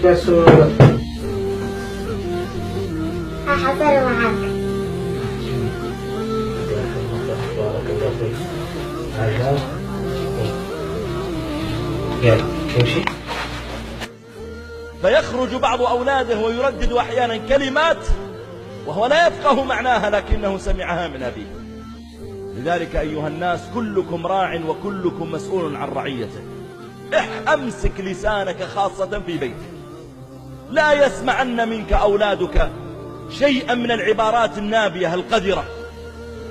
caso حصل معك. بارك الله فيك. هذا يلا امشي. فيخرج بعض أولاده ويردد أحيانا كلمات وهو لا يفقه معناها لكنه سمعها من أبيه. لذلك أيها الناس كلكم راع وكلكم مسؤول عن رعيته. امسك لسانك خاصة في بيتك، لا يسمعن منك أولادك شيئا من العبارات النابية القذرة،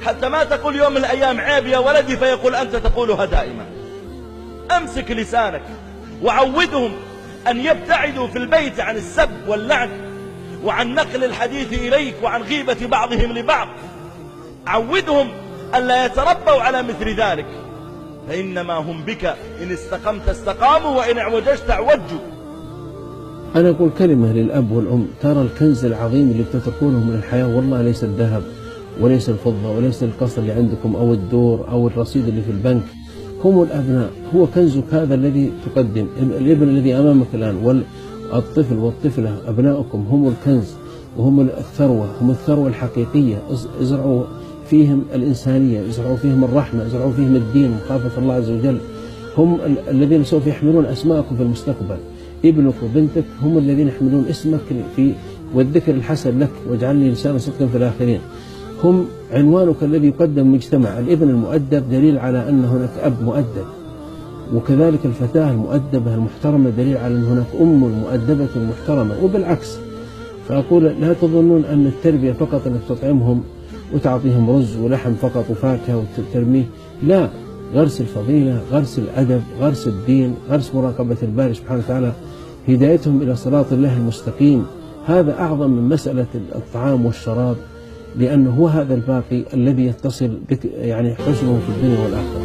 حتى ما تقول يوم من الأيام عيب يا ولدي فيقول أنت تقولها دائما. امسك لسانك وعودهم أن يبتعدوا في البيت عن السب واللعن وعن نقل الحديث إليك وعن غيبة بعضهم لبعض. عودهم أن لا يتربوا على مثل ذلك، فإنما هم بك إن استقمت استقاموا وإن اعوججت اعوجوا. أنا أقول كلمة للأب والأم: ترى الكنز العظيم اللي بتتركونه من الحياة والله ليس الذهب وليس الفضة وليس القصر اللي عندكم أو الدور أو الرصيد اللي في البنك، هم الأبناء. هو كنزك هذا الذي تقدم. الابن الذي أمامك الآن والطفل والطفلة أبناؤكم هم الكنز وهم الثروة، هم الثروة الحقيقية. ازرعوا فيهم الإنسانية، ازرعوا فيهم الرحمة، ازرعوا فيهم الدين ومخافة الله عز وجل. هم الذين سوف يحملون أسماءكم في المستقبل. ابنك وبنتك هم الذين يحملون اسمك والذكر الحسن لك، واجعلني لسانا صدقا في الآخرين. هم عنوانك الذي يقدم المجتمع. الابن المؤدب دليل على أن هناك أب مؤدب، وكذلك الفتاة المؤدبة المحترمة دليل على أن هناك أم مؤدبة محترمة، وبالعكس. فأقول لا تظنون أن التربية فقط أنك تطعمهم وتعطيهم رز ولحم فقط وفاكهة وترميه، لا. غرس الفضيلة، غرس الأدب، غرس الدين، غرس مراقبة الباري سبحانه وتعالى، هدايتهم إلى صراط الله المستقيم، هذا أعظم من مسألة الطعام والشراب، لأنه هو هذا الباقي الذي يتصل بك يعني حسنه في الدنيا والآخرة.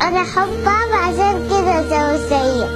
أنا أحب بابا عشان كذا أسوي سيء.